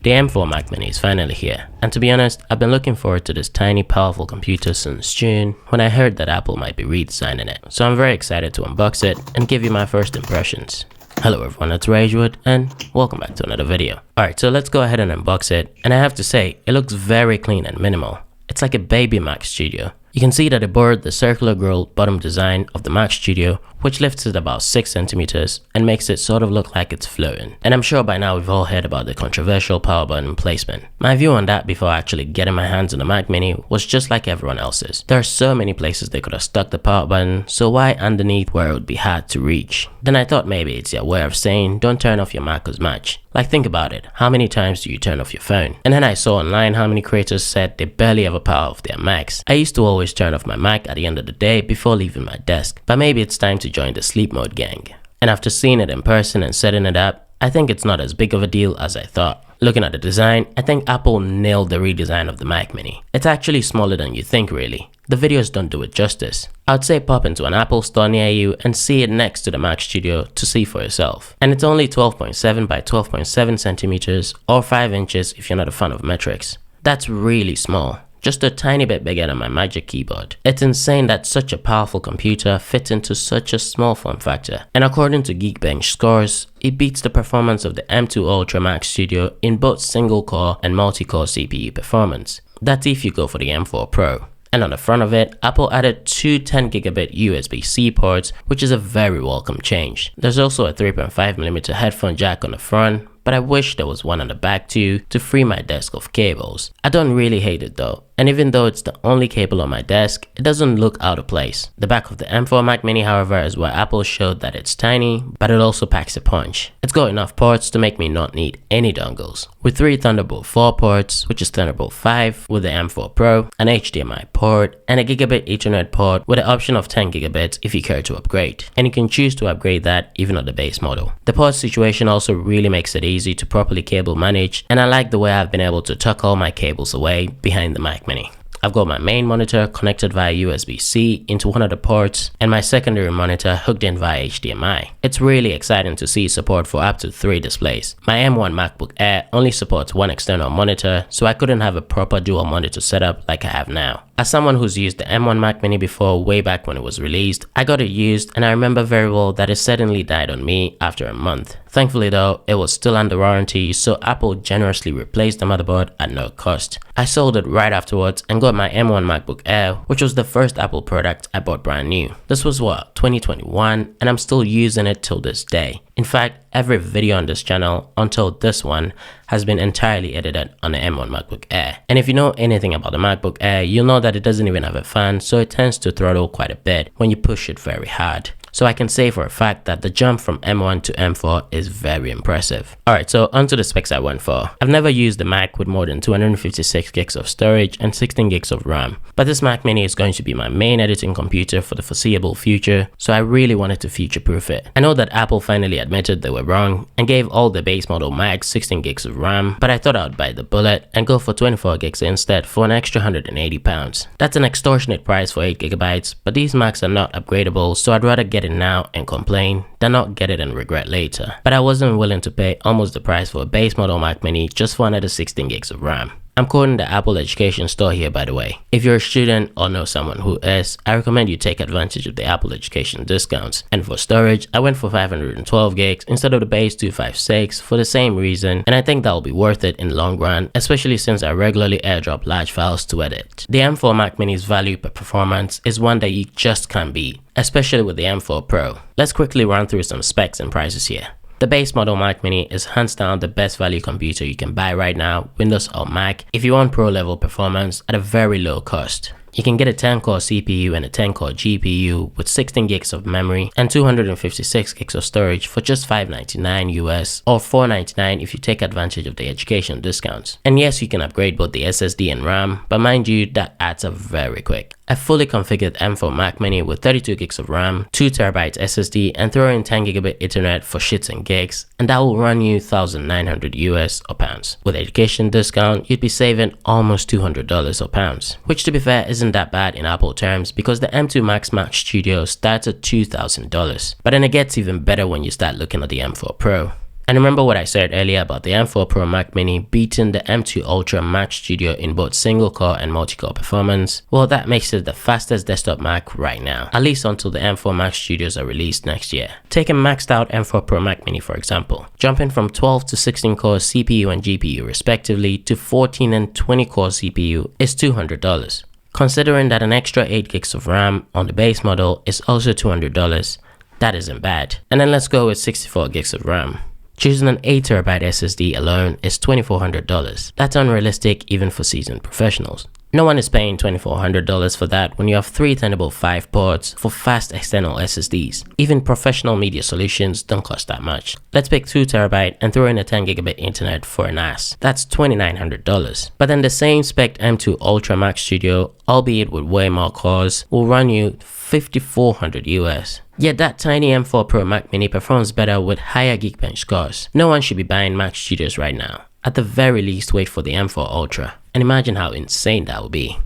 The M4 Mac Mini is finally here, and to be honest, I've been looking forward to this tiny powerful computer since June when I heard that Apple might be redesigning it, so I'm very excited to unbox it and give you my first impressions. Hello everyone, it's Riej and welcome back to another video. Alright, so let's go ahead and unbox it, and I have to say, it looks very clean and minimal. It's like a baby Mac Studio. You can see that it borrowed the circular grille bottom design of the Mac Studio, which lifts it about 6 centimeters and makes it sort of look like it's floating. And I'm sure by now we've all heard about the controversial power button placement. My view on that before actually getting my hands on the Mac Mini was just like everyone else's. There are so many places they could have stuck the power button, so why underneath where it would be hard to reach? Then I thought maybe it's their way of saying don't turn off your Mac as much. Like, think about it, how many times do you turn off your phone? And then I saw online how many creators said they barely ever power off their Macs. I used to always turn off my Mac at the end of the day before leaving my desk, but maybe it's time to join the sleep mode gang. And after seeing it in person and setting it up, I think it's not as big of a deal as I thought. Looking at the design, I think Apple nailed the redesign of the Mac Mini. It's actually smaller than you think really. The videos don't do it justice. I'd say pop into an Apple store near you and see it next to the Mac Studio to see for yourself. And it's only 12.7 by 12.7 centimeters or 5 inches if you're not a fan of metrics. That's really small. Just a tiny bit bigger than my Magic Keyboard. It's insane that such a powerful computer fits into such a small form factor. And according to Geekbench scores, it beats the performance of the M2 Ultra Mac Studio in both single core and multi-core CPU performance. That's if you go for the M4 Pro. And on the front of it, Apple added two 10GB USB-C ports, which is a very welcome change. There's also a 3.5mm headphone jack on the front, but I wish there was one on the back too to free my desk of cables. I don't really hate it though, and even though it's the only cable on my desk, it doesn't look out of place. The back of the M4 Mac Mini, however, is where Apple showed that it's tiny, but it also packs a punch. It's got enough ports to make me not need any dongles. With 3 Thunderbolt 4 ports, which is Thunderbolt 5 with the M4 Pro, an HDMI port, and a gigabit Ethernet port with the option of 10 gigabits if you care to upgrade. And you can choose to upgrade that even on the base model. The port situation also really makes it easy to properly cable manage, and I like the way I've been able to tuck all my cables away behind the Mac Mini. I've got my main monitor connected via USB-C into one of the ports and my secondary monitor hooked in via HDMI. It's really exciting to see support for up to 3 displays. My M1 MacBook Air only supports one external monitor, so I couldn't have a proper dual monitor setup like I have now. As someone who's used the M1 Mac Mini before way back when it was released, I got it used and I remember very well that it suddenly died on me after a month. Thankfully though, it was still under warranty, so Apple generously replaced the motherboard at no cost. I sold it right afterwards and got my M1 MacBook Air, which was the first Apple product I bought brand new. This was 2021, and I'm still using it till this day. In fact, every video on this channel until this one has been entirely edited on the M1 MacBook Air. And if you know anything about the MacBook Air, you'll know that it doesn't even have a fan, so it tends to throttle quite a bit when you push it very hard. So I can say for a fact that the jump from M1 to M4 is very impressive. Alright, so onto the specs I went for. I've never used a Mac with more than 256 gigs of storage and 16 gigs of RAM, but this Mac Mini is going to be my main editing computer for the foreseeable future, so I really wanted to future-proof it. I know that Apple finally admitted they were wrong and gave all the base model Macs 16 gigs of RAM, but I thought I would bite the bullet and go for 24 gigs instead for an extra £180. That's an extortionate price for 8GB, but these Macs are not upgradable, so I'd rather get it now and complain than not get it and regret later. But I wasn't willing to pay almost the price for a base model Mac Mini just for another 16 gigs of RAM. I'm quoting the Apple Education Store here, by the way. If you're a student or know someone who is, I recommend you take advantage of the Apple Education discounts. And for storage, I went for 512 gigs instead of the base 256 for the same reason, and I think that will be worth it in the long run, especially since I regularly airdrop large files to edit. The M4 Mac Mini's value per performance is one that you just can't beat, especially with the M4 Pro. Let's quickly run through some specs and prices here. The base model Mac Mini is hands down the best value computer you can buy right now, Windows or Mac, if you want pro level performance at a very low cost. You can get a 10-core CPU and a 10-core GPU with 16 gigs of memory and 256 gigs of storage for just $599 US or $499 if you take advantage of the education discounts. And yes, you can upgrade both the SSD and RAM, but mind you, that adds up very quick. A fully configured M4 Mac Mini with 32 gigs of RAM, 2TB SSD, and throw in 10GB Ethernet for shits and gigs, and that will run you $1,900 US or pounds. With education discount, you'd be saving almost $200 or pounds, which to be fair isn't that bad in Apple terms because the M2 Max Mac Studio starts at $2,000. But then it gets even better when you start looking at the M4 Pro. And remember what I said earlier about the M4 Pro Mac Mini beating the M2 Ultra Mac Studio in both single core and multi-core performance? Well, that makes it the fastest desktop Mac right now, at least until the M4 Mac Studios are released next year. Take a maxed out M4 Pro Mac Mini for example, jumping from 12 to 16 core CPU and GPU respectively to 14 and 20 core CPU is $200. Considering that an extra 8 gigs of RAM on the base model is also $200, that isn't bad. And then let's go with 64 gigs of RAM. Choosing an 8TB SSD alone is $2,400. That's unrealistic even for seasoned professionals. No one is paying $2,400 for that when you have 3 Thunderbolt 5 ports for fast external SSDs. Even professional media solutions don't cost that much. Let's pick 2TB and throw in a 10GB internet for an ass. That's $2,900. But then the same spec M2 Ultra Mac Studio, albeit with way more cores, will run you $5,400 US. Yet that tiny M4 Pro Mac Mini performs better with higher Geekbench scores. No one should be buying Mac Studios right now. At the very least, wait for the M4 Ultra. And imagine how insane that would be.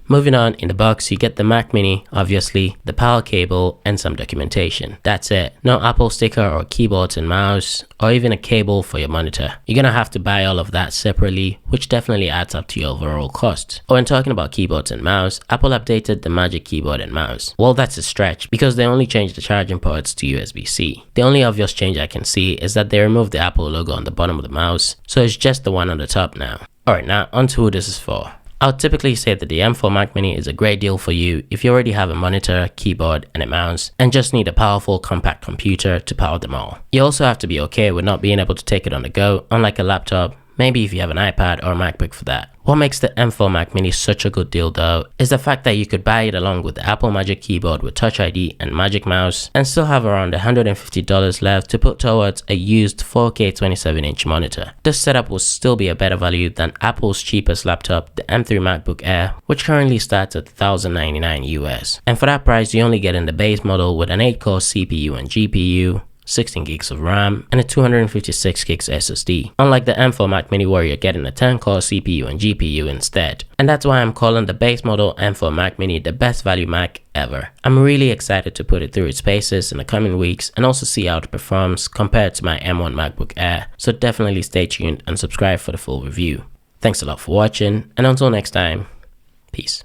Moving on, in the box you get the Mac Mini, obviously, the power cable and some documentation. That's it. No Apple sticker or keyboards and mouse, or even a cable for your monitor. You're gonna have to buy all of that separately, which definitely adds up to your overall cost. Oh, and talking about keyboards and mouse, Apple updated the Magic Keyboard and Mouse. Well, that's a stretch because they only changed the charging ports to USB-C. The only obvious change I can see is that they removed the Apple logo on the bottom of the mouse, so it's just the one on the top now. Alright, now onto who this is for. I'll typically say that the M4 Mac Mini is a great deal for you if you already have a monitor, keyboard, and a mouse, and just need a powerful compact computer to power them all. You also have to be okay with not being able to take it on the go, unlike a laptop, maybe if you have an iPad or a MacBook for that. What makes the M4 Mac Mini such a good deal though, is the fact that you could buy it along with the Apple Magic Keyboard with Touch ID and Magic Mouse, and still have around $150 left to put towards a used 4K 27-inch monitor. This setup will still be a better value than Apple's cheapest laptop, the M3 MacBook Air, which currently starts at $1,099 US. And for that price, you only get in the base model with an 8-core CPU and GPU, 16 gigs of RAM, and a 256 gigs SSD. Unlike the M4 Mac Mini where you're getting a 10-core CPU and GPU instead. And that's why I'm calling the base model M4 Mac Mini the best value Mac ever. I'm really excited to put it through its paces in the coming weeks and also see how it performs compared to my M1 MacBook Air. So definitely stay tuned and subscribe for the full review. Thanks a lot for watching, and until next time, peace.